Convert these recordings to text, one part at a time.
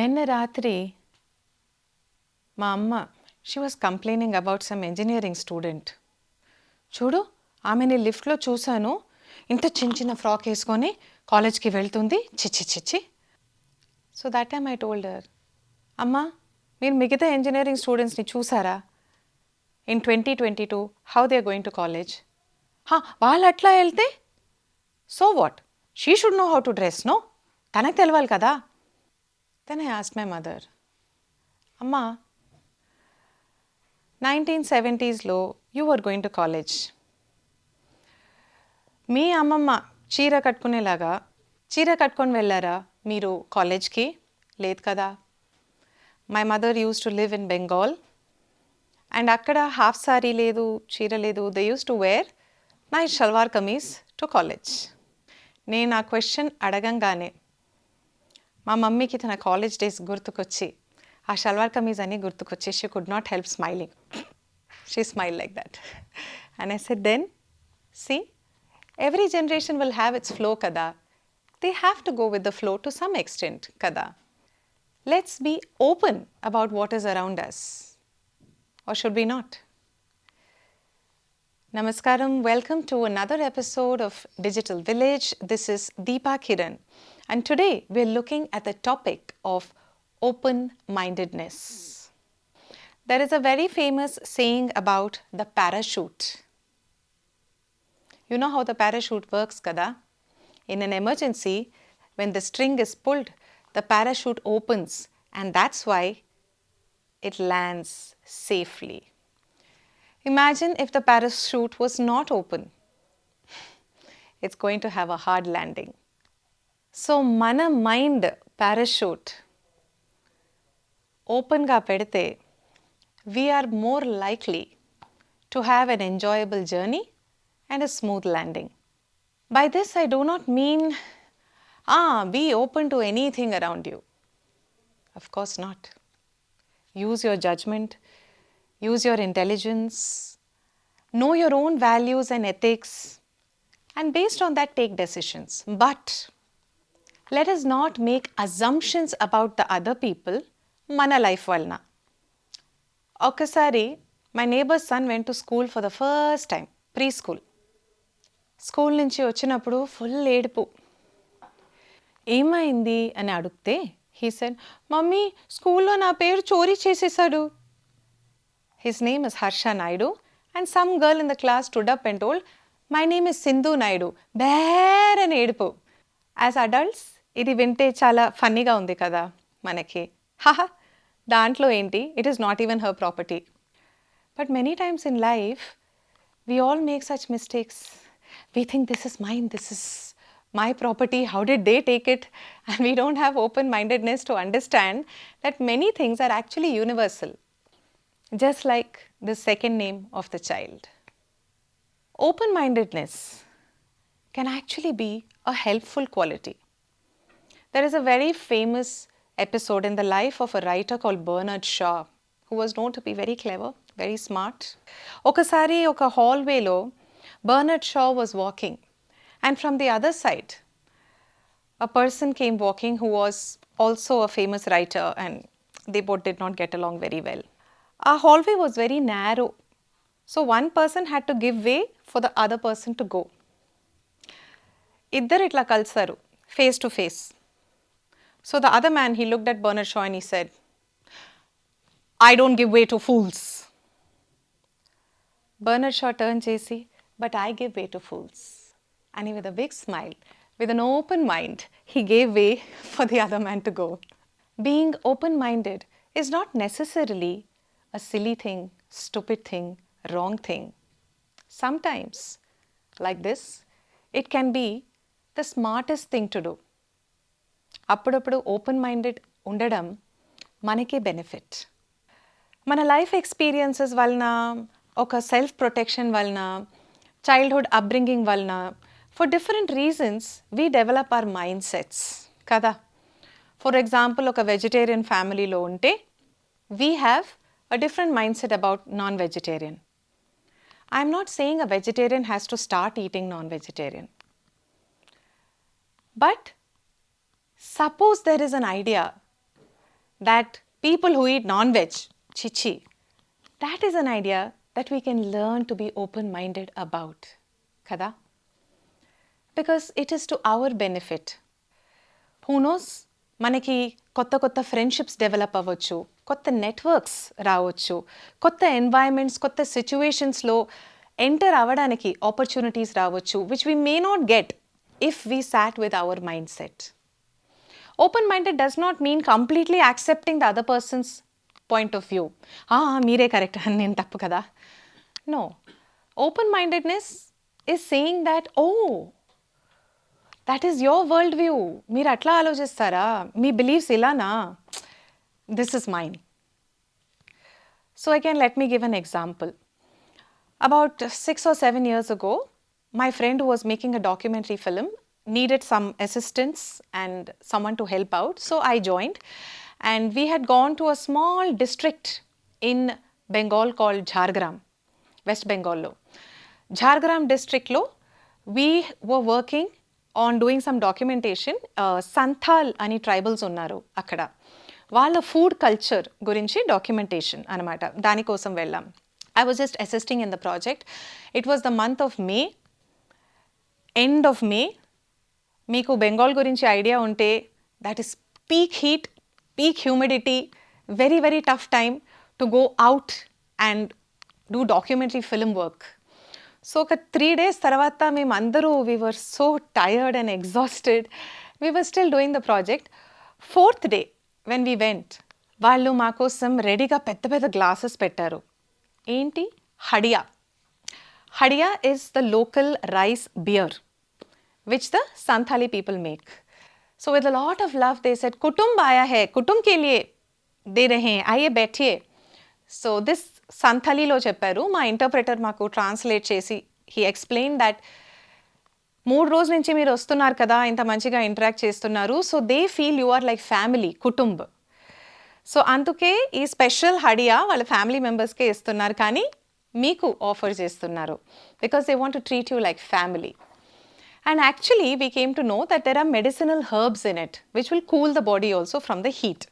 నిన్న రాత్రి మా అమ్మ she was complaining about some engineering student. చూడు, ఆమెని లిఫ్ట్లో చూశాను, ఇంత చిన్న చిన్న ఫ్రాక్ వేసుకొని కాలేజ్కి వెళ్తుంది, చిచ్చి చిచ్చి. So that time I told her, అమ్మ మీరు మిగతా ఇంజనీరింగ్ స్టూడెంట్స్ని చూసారా in 2022 how they are going to college? వాళ్ళు అట్లా వెళ్తే so what, she should know how to dress, no, తనకు తెలవాలి కదా. Then I asked my mother, అమ్మ 1970sలో you are going to college, మీ అమ్మమ్మ చీర కట్టుకునేలాగా చీర కట్టుకొని వెళ్ళారా మీరు కాలేజ్కి? లేదు కదా. My mother uses to live in Bengal and అక్కడ హాఫ్ సారీ లేదు, చీర లేదు. They uses to wear night shalwar kameez to college. నేను ఆ క్వశ్చన్ అడగంగానే మా మమ్మీకి తన కాలేజ్ డేస్ గుర్తుకొచ్చి ఆ షల్వార్ కమీజ్ అని గుర్తుకొచ్చి she could not help smiling. She smile like that. And I said then, see, every generation will have its flow kada. They have to go with the flow to some extent kada. Let's be open about what is around us. Or should we not? Namaskaram, welcome to another episode of Digital Village. This is Deepa Kiran and today we're looking at the topic of open-mindedness. There is a very famous saying about the parachute. You know how the parachute works, kada? In an emergency, when the string is pulled, the parachute opens and that's why it lands safely. Imagine if the parachute was not open. It's going to have a hard landing. So, mana mind parachute open ga pedite, we are more likely to have an enjoyable journey and a smooth landing. By this, I do not mean, be open to anything around you. Of course not. Use your judgment, use your intelligence, know your own values and ethics, and based on that, take decisions. But let us not make assumptions about the other people, mana life valna. Okasari, my neighbor's son went to school for the first time, preschool. School నుంచి వచ్చినప్పుడు full ఏడుపు. ఏమైంది అని అడిగితే he said, mummy స్కూల్లో నా పేరు చోరీ చేసేసాడు. His name is Harsha Naidu and some girl in the class stood up and told, my name is Sindhu Naidu. బేర్ అని ఏడుపు. యాజ్ అడల్ట్స్ ఇది వింటే చాలా ఫన్నీగా ఉంది కదా మనకి. హహ, దాంట్లో ఏంటి, it is not even her property. But many times in life we all make such mistakes. We think this is mine, this is my property, how did they take it? And we don't have open-mindedness to understand that many things are actually universal. Just like the second name of the child. Open-mindedness can actually be a helpful quality. There is a very famous episode in the life of a writer called Bernard Shaw, who was known to be very clever, very smart. Okasari oka hallway lo Bernard Shaw was walking and from the other side a person came walking who was also a famous writer and they both did not get along very well. Our hallway was very narrow, so one person had to give way for the other person to go. Iddar itla kalsaru face to face. So the other man, he looked at Bernard Shaw and he said, I don't give way to fools. Bernard Shaw turned chesi, but I give way to fools. And he, with a big smile, with an open mind, he gave way for the other man to go. Being open-minded is not necessarily a silly thing, stupid thing, wrong thing. Sometimes, like this, it can be the smartest thing to do. అప్పుడప్పుడు open-minded ఉండడం మనకే benefit. మన life experiences వలన, ఒక self protection వలన, childhood upbringing వలన, for different reasons we develop our mind sets కదా. For example, ఒక వెజిటేరియన్ ఫ్యామిలీలో ఉంటే we have a different mind set about non vegetarian. I'm not saying a vegetarian has to start eating non vegetarian. But suppose there is an idea that people who eat non-veg, chichi, that is an idea that we can learn to be open-minded about. Kada? Because it is to our benefit. Who knows? మనకి కొత్త కొత్త friendships develop అవ్వచ్చు, కొత్త networks రావచ్చు, కొత్త environments, కొత్త సిచ్యువేషన్స్లో enter అవ్వడానికి ఆపర్చునిటీస్ రావచ్చు, which we may not get if we sat with our mind set. Open-minded does not mean completely accepting the other person's point of view. మీరే కరెక్ట్, నేను తప్పు కదా. No. Open-mindedness is saying that, that is your world view. మీరు అట్లా ఆలోచిస్తారా, మీ beliefs ఇలానా, this is mine. So again, let me give an example. About 6 or 7 years ago, my friend who was making a documentary film needed some assistance and someone to help out. So I joined, and we had gone to a small district in Bengal called Jhargram, West Bengal lo. Jhargram district lo, we were working on doing some documentation. Santhal ani tribals unnaru akkada. వాళ్ళ food culture గురించి documentation అనమాట, దానికోసం వెళ్ళాం. I was just assisting in the project. It was the month of May, end of May. మీకు బెంగాల్ గురించి idea ఉంటే, that is peak heat, peak humidity, very very tough time to go out and do documentary film work. So ఒక 3 days తర్వాత మేమందరూ we were so tired and exhausted. We were still doing the project. 4th day when we went, వాళ్ళు మా కోసం రెడీగా పెద్ద పెద్ద glasses పెట్టారు. ఏంటి? హడియా. హడియా is the local rice beer which the Santhali people make. So with a lot of love they said, कुटुंब आया है, कुटुंब के लिए दे रहे हैं, आइए बैठिए. So this Santhaliలో చెప్పారు, మా ఇంటర్ప్రెటర్ మాకు ట్రాన్స్లేట్ చేసి he explained that 3 రోజుల నుంచి మీరు వస్తున్నారు కదా, ఇంత మంచిగా ఇంటరాక్ట్ చేస్తున్నారు, so they feel you are like family, కుటుంబ్. సో అందుకే ఈ స్పెషల్ హడియా వాళ్ళ ఫ్యామిలీ మెంబర్స్కే ఇస్తున్నారు, కానీ మీకు ఆఫర్ చేస్తున్నారు, because they want to treat you like family. And actually we came to know that there are medicinal herbs in it which will cool the body also from the heat.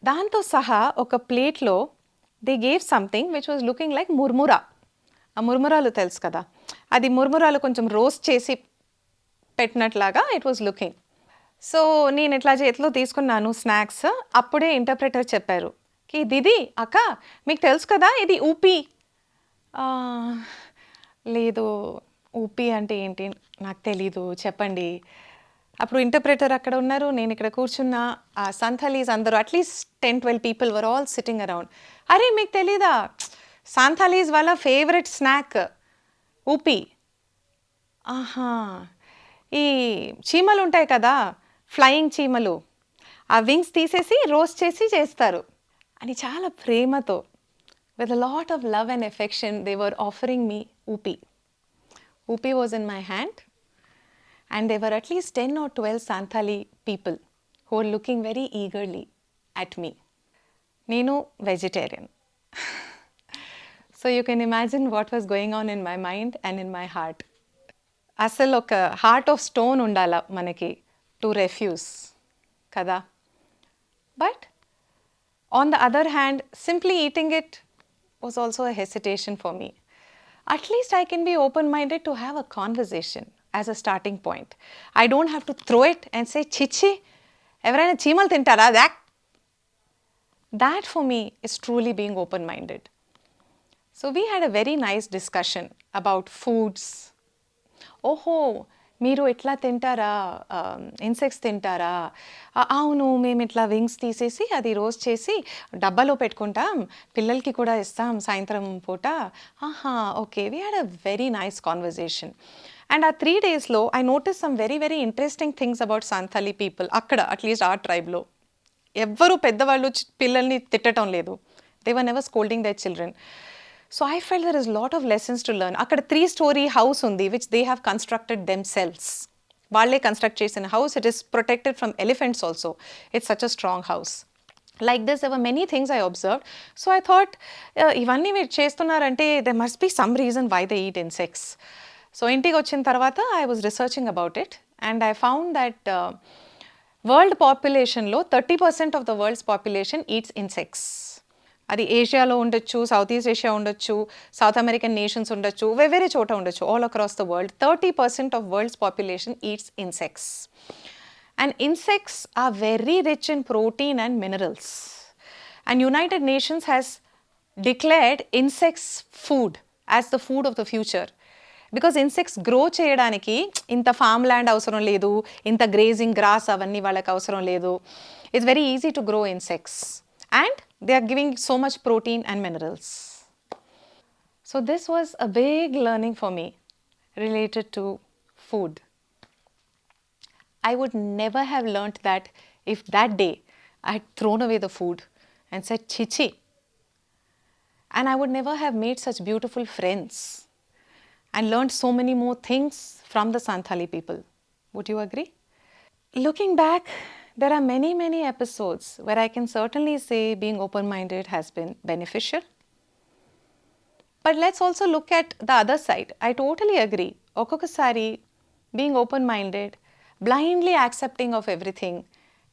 దాంతో సహా ఒక ప్లేట్లో they gave something which was looking like ముర్మురా. ఆ ముర్మురాలు తెలుసు కదా, అది ముర్మురాలు కొంచెం roast చేసి పెట్టినట్లాగా ఇట్ వాజ్ లుకింగ్. సో నేను ఇట్లా చేతిలో తీసుకున్నాను స్నాక్స్. అప్పుడే ఇంటర్ప్రెటర్ చెప్పారు కి దిది అక్క మీకు తెలుసు కదా ఇది ఊపి. లేదు, ఊపి అంటే ఏంటి నాకు తెలీదు, చెప్పండి. అప్పుడు ఇంటర్ప్రెటర్ అక్కడ ఉన్నారు, నేను ఇక్కడ కూర్చున్నా. ఆ సంథాలీస్ అందరూ at least 10-12 people were all sitting around. అరే మీకు తెలీదా, సంథాలీస్ వాళ్ళ ఫేవరెట్ స్నాక్ ఊపి. ఆహా, ఈ చీమలు ఉంటాయి కదా, ఫ్లయింగ్ చీమలు, ఆ వింగ్స్ తీసేసి రోస్ట్ చేసి చేస్తారు అని చాలా ప్రేమతో, with a lot of love and affection they were offering మీ ఊపి. Upi was in my hand, and there were at least 10 or 12 Santhali people who were looking very eagerly at me. Nenu vegetarian. So you can imagine what was going on in my mind and in my heart. Asal oka heart of stone undala manaki to refuse kada. But on the other hand, simply eating it was also a hesitation for me. At least I can be open-minded to have a conversation as a starting point. I don't have to throw it and say, chichi, evaraina cheemalu tintara, that for me is truly being open-minded. So we had a very nice discussion about foods. ఓహో, మీరు ఇట్లా తింటారా, insects తింటారా, అవును మేము ఇట్లా wings తీసేసి అది రోస్ట్ చేసి డబ్బాలో పెట్టుకుంటాం, పిల్లలకి కూడా ఇస్తాం సాయంత్రం పూట. Aha, okay, we had a very nice conversation. And uh 3 daysలో I notice some very very interesting things about Santhali people. అక్కడ అట్లీస్ట్ ఆ ట్రైబ్లో ఎవ్వరూ పెద్దవాళ్ళు పిల్లల్ని తిట్టడం లేదు. They were never scolding their children. So I felt there is a lot of lessons to learn. Akkada 3-story house undi which they have constructed themselves. Valle construct chesina house. It is protected from elephants also. It's such a strong house. Like this, there were many things I observed. So I thought, ivanni veer chestunarante there must be some reason why they eat insects. So intiki vachin tarvata I was researching about it, and I found that world పాపులేషన్లో 30% of the world's population eats insects. అది ఏషియాలో ఉండొచ్చు, south east Asia ఉండొచ్చు, south American nations ఉండొచ్చు, వేరే చోట ఉండొచ్చు. All across the world 30% of world's population eats insects. And insects are very rich in protein and minerals. And United Nations has declared insects food as the food of the future. Because insects grow చేయడానికి ఇంత farm land అవసరం లేదు, ఇంత grazing gross అవన్నీ వాళ్ళకి అవసరం లేదు. It's very easy to grow insects and they are giving so much protein and minerals. So this was a big learning for me related to food. I would never have learnt that if that day I had thrown away the food and said chichi. And I would never have made such beautiful friends and learned so many more things from the Santhali people. Would you agree? Looking back, there are many episodes where I can certainly say being open-minded has been beneficial. But let's also look at the other side. I totally agree. Okokasari, being open-minded, blindly accepting of everything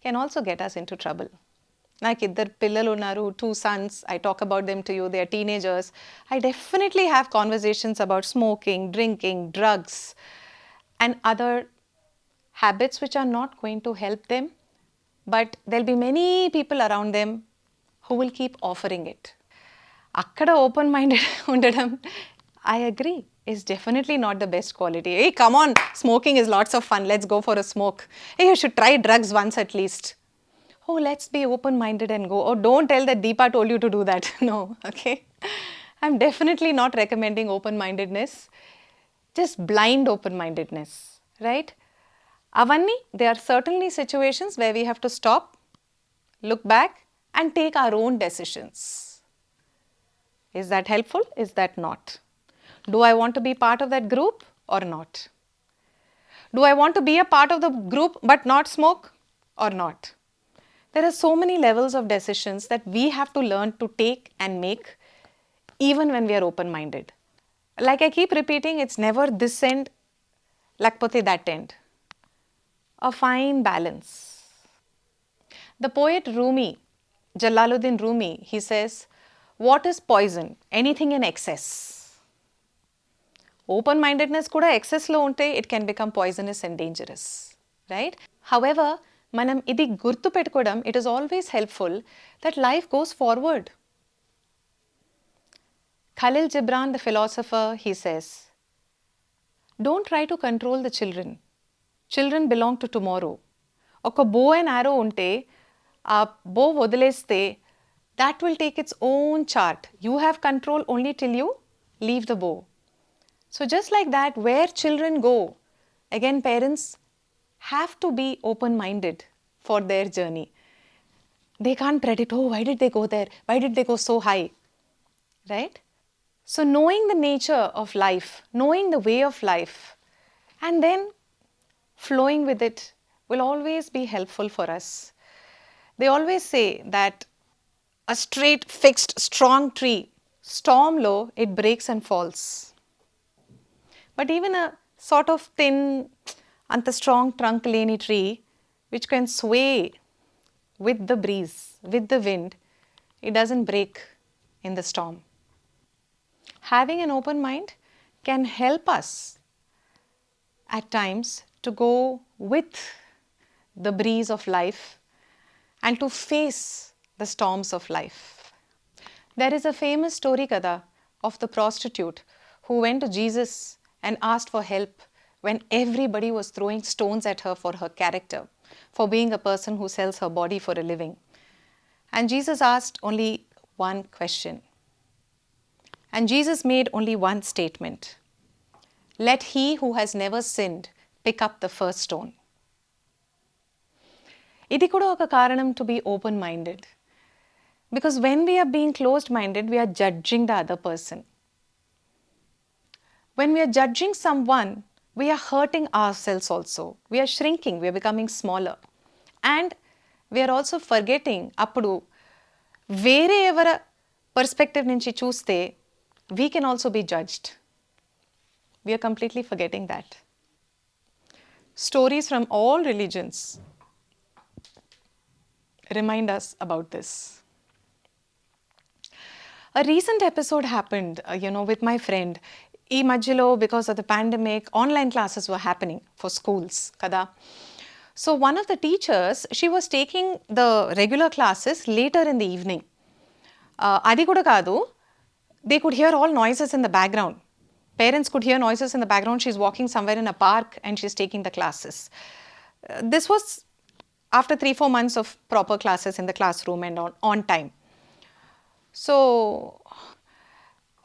can also get us into trouble. నాకు ఇద్దరు పిల్లలు ఉన్నారు, 2 sons. I talk about them to you. They are teenagers. I definitely have conversations about smoking, drinking, drugs and other habits which are not going to help them. But there'll be many people around them who will keep offering it. అక్కడ open minded ఉండడం, I agree, is definitely not the best quality. Hey, come on, smoking is lots of fun. Let's go for a smoke. Hey, you should try drugs once at least. Oh, let's be open-minded and go. Oh, don't tell that Deepa told you to do that. No, okay? I'm definitely not recommending open-mindedness. Just blind open-mindedness, right? Avanni, there are certainly situations where we have to stop, look back and take our own decisions. Is that helpful? Is that not? Do I want to be part of that group or not? Do I want to be a part of the group but not smoke or not? There are so many levels of decisions that we have to learn to take and make even when we are open-minded. Like I keep repeating, it's never this end, lakpote that end. A fine balance. The poet Rumi, Jalaluddin Rumi, he says, what is poison? Anything in excess. Open-mindedness kuda excess lo unte it can become poisonous and dangerous, right? However, manam idi gurtu pettukodam, it is always helpful that life goes forward. Khalil Gibran, the philosopher, he says, don't try to control the children. Children belong to tomorrow. Oka bow and arrow unte, aa bow వదిలేస్తే that will take its own chart. You have control only till you leave the bow. So just like that, where children go, again parents have to be open-minded for their journey. They can't predict, oh, why did they go there? Why did they go so high? Right? So knowing the nature of life, knowing the way of life, and then flowing with it will always be helpful for us. They always say that a straight, fixed, strong tree, storm low, it breaks and falls. But even a sort of thin, anta strong trunk leni tree, which can sway with the breeze, with the wind, it doesn't break in the storm. Having an open mind can help us at times to go with the breeze of life and to face the storms of life. There is a famous story kada of the prostitute who went to Jesus and asked for help when everybody was throwing stones at her for her character, for being a person who sells her body for a living. And Jesus asked only one question. And Jesus made only one statement. Let he who has never sinned pick up the first stone. Idi kuda oka karanam to be open-minded. Because when we are being closed-minded, we are judging the other person. When we are judging someone, we are hurting ourselves also. We are shrinking, we are becoming smaller. And we are also forgetting, appudu, vere evara perspective nunchi chuste, we can also be judged. We are completely forgetting that. Stories from all religions remind us about this. A recent episode happened, with my friend. ఈ మధ్యలో because of the pandemic, online classes were happening for schools, kada. So one of the teachers, she was taking the regular classes later in the evening. అది కూడా కాదు, they could hear all noises in the background. Parents could hear noises in the background. She's walking somewhere in a park and she's taking the classes. This was after 3-4 months of proper classes in the classroom and on time. So,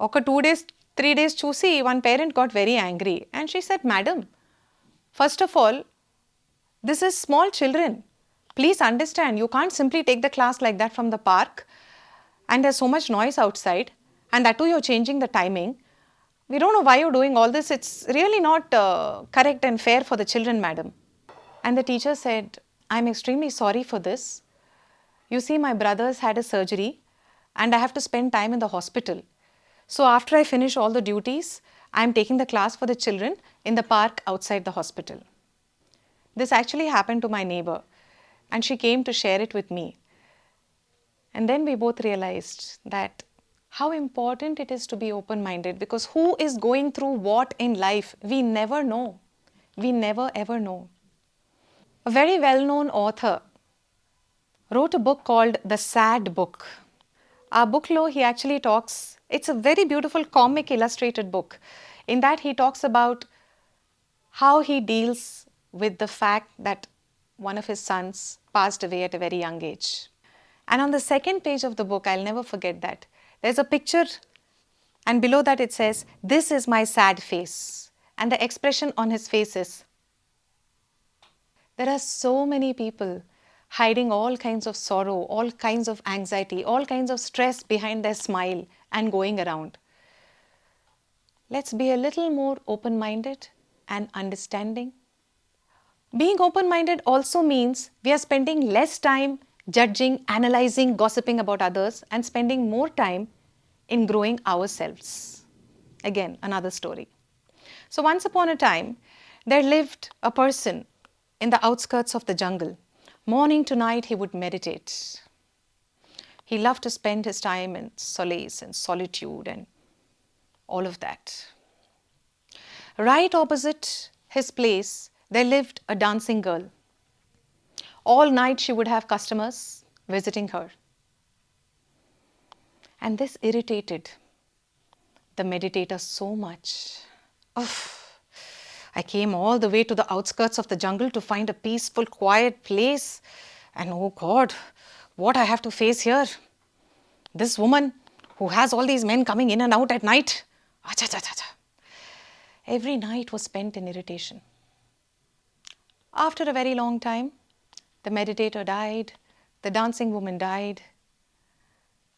ఒక 2 days, 3 days చూసి one parent got very angry and she said, "Madam, first of all, this is small children. Please understand, you can't simply take the class like that from the park and there's so much noise outside and that too you're changing the timing. We don't know why you're doing all this. It's really not correct and fair for the children, madam." And the teacher said, "I'm extremely sorry for this. You see, my brother's had a surgery and I have to spend time in the hospital. So after I finish all the duties, I'm taking the class for the children in the park outside the hospital." This actually happened to my neighbor and she came to share it with me. And then we both realized that how important it is to be open-minded, because who is going through what in life, we never know. We never ever know. A very well-known author wrote a book called The Sad Book. Our book lo, he actually talks, it's a very beautiful comic illustrated book. In that he talks about how he deals with the fact that one of his sons passed away at a very young age. And on the second page of the book, I'll never forget that, there's a picture and below that it says, "This is my sad face." And the expression on his face is, there are so many people hiding all kinds of sorrow, all kinds of anxiety, all kinds of stress behind their smile and going around. Let's be a little more open-minded and understanding. Being open-minded also means we are spending less time judging, analyzing, gossiping about others and spending more time in growing ourselves. Again, another story. So once upon a time, there lived a person in the outskirts of the jungle. Morning to night, he would meditate. He loved to spend his time in solace and solitude and all of that. Right opposite his place, there lived a dancing girl. All night she would have customers visiting her. And this irritated the meditator so much. I came all the way to the outskirts of the jungle to find a peaceful, quiet place. And oh God, what I have to face here. This woman who has all these men coming in and out at night. Every night was spent in irritation. After a very long time, the meditator died, the dancing woman died.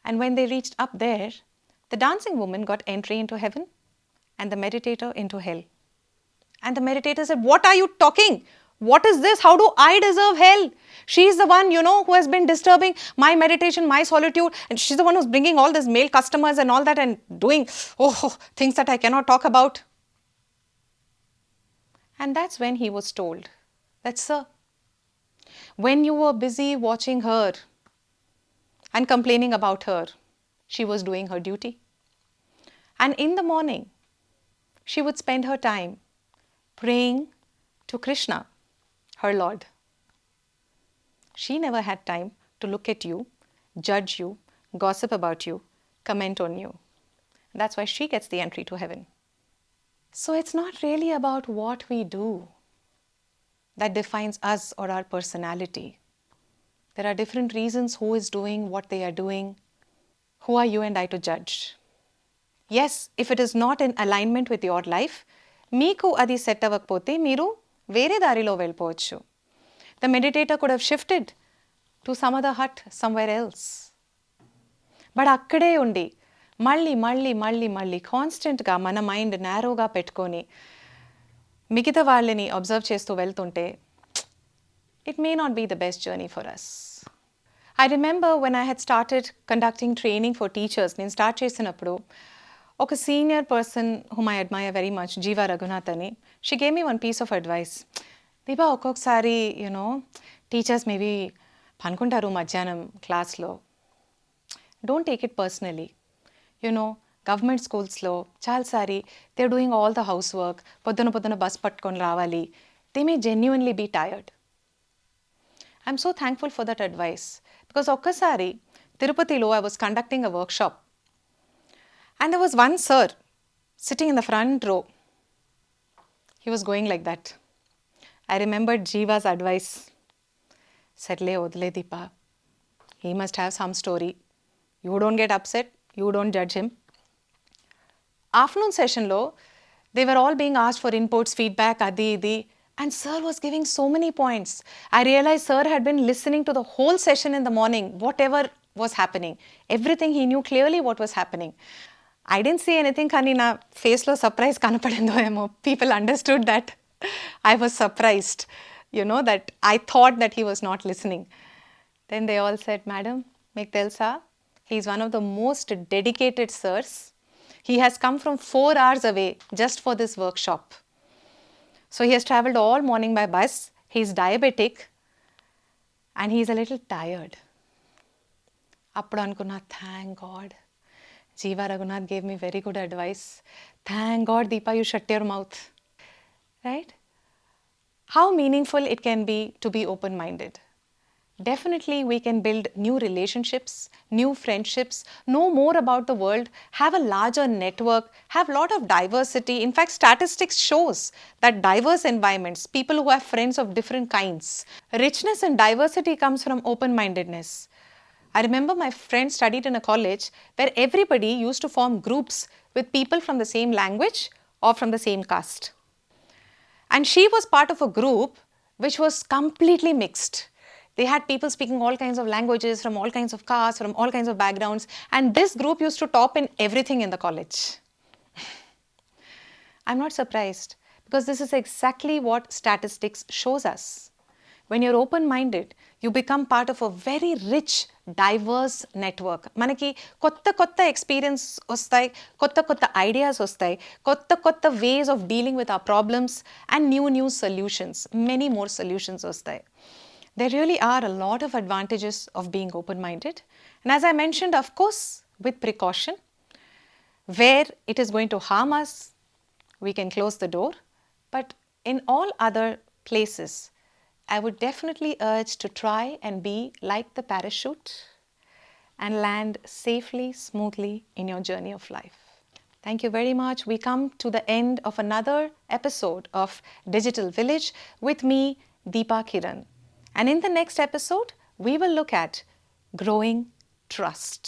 And when they reached up there, the dancing woman got entry into heaven and the meditator into hell. And the meditator said, "What are you talking? What is this? How do I deserve hell? She is the one, who has been disturbing my meditation, my solitude. And she's the one who's bringing all these male customers and all that and doing, things that I cannot talk about." And that's when he was told that, "Sir, when you were busy watching her and complaining about her, she was doing her duty. And in the morning, she would spend her time praying to Krishna, her Lord. She never had time to look at you, judge you, gossip about you, comment on you. That's why she gets the entry to heaven." So it's not really about what we do that defines us or our personality. There are different reasons who is doing what they are doing. Who are you and I to judge? Yes, if it is not in alignment with your life, మీకు అది set అవ్వకపోతే మీరు వేరే దారిలో వెళ్ళిపోవచ్చు. The meditator could have shifted to some other hut somewhere else. But అక్కడే ఉండి మళ్ళీ కాన్స్టెంట్గా మన మైండ్ నేరోగా పెట్టుకొని మిగతా వాళ్ళని అబ్జర్వ్ చేస్తూ వెళ్తుంటే it may not be the best journey for us. I remember when I had started conducting training for teachers, నేను స్టార్ట్ చేసినప్పుడు ఒక senior person whom I admire very much, Jeeva Raghunath అని, she gave me one piece of advice. "Deepa, ఒక్కొక్కసారి teachers maybe అనుకుంటారు మధ్యాహ్నం క్లాస్లో. Don't take it personally. Government స్కూల్స్లో చాలాసారి they doing all the house work, పొద్దున బస్ పట్టుకొని రావాలి. They may genuinely be tired. I'm so thankful for that advice because ఒక్కసారి తిరుపతిలో I was conducting a workshop and there was one sir sitting in the front row. He was going like that. I remembered Jeeva's advice. Said, "Le odle Deepa. He must have some story. You don't get upset. You don't judge him." Afternoon session lo, they were all being asked for inputs, feedback, adi idi. And sir was giving so many points. I realized sir had been listening to the whole session in the morning, whatever was happening. Everything he knew clearly what was happening. I didn't see anything, కానీ నా ఫేస్లో surprise కనపడిందో ఏమో. People understood that I was surprised, that I thought that he was not listening. Then they all said, "Madam, మీకు తెలుసా, he is one of the most dedicated sirs. He has come from 4 hours away just for this workshop. So he has travelled all morning by bus. He is diabetic and he is a little tired." అప్పుడు అనుకున్నా, thank God. Jeeva Raghunath gave me very good advice. Thank God, Deepa, you shut your mouth. Right? How meaningful it can be to be open-minded. Definitely we can build new relationships, new friendships, know more about the world, have a larger network, have a lot of diversity. In fact, statistics shows that diverse environments, people who have friends of different kinds, richness and diversity comes from open-mindedness. I remember my friend studied in a college where everybody used to form groups with people from the same language or from the same caste. And she was part of a group which was completely mixed. They had people speaking all kinds of languages, from all kinds of castes, from all kinds of backgrounds. And this group used to top in everything in the college. I'm not surprised because this is exactly what statistics shows us. When you're open-minded, you become part of a very rich, diverse network. మనకి కొత్త experience వస్తాయి, కొత్త ideas వస్తాయి, కొత్త ways of dealing with our problems and new solutions, many more solutions వస్తాయి. There really are a lot of advantages of being open-minded. And as I mentioned, of course, with precaution. Where it is going to harm us, we can close the door. But in all other places, I would definitely urge to try and be like the parachute and land safely, smoothly in your journey of life. Thank you very much. We come to the end of another episode of Digital Village with me, Deepa Kiran. And in the next episode, we will look at growing trust.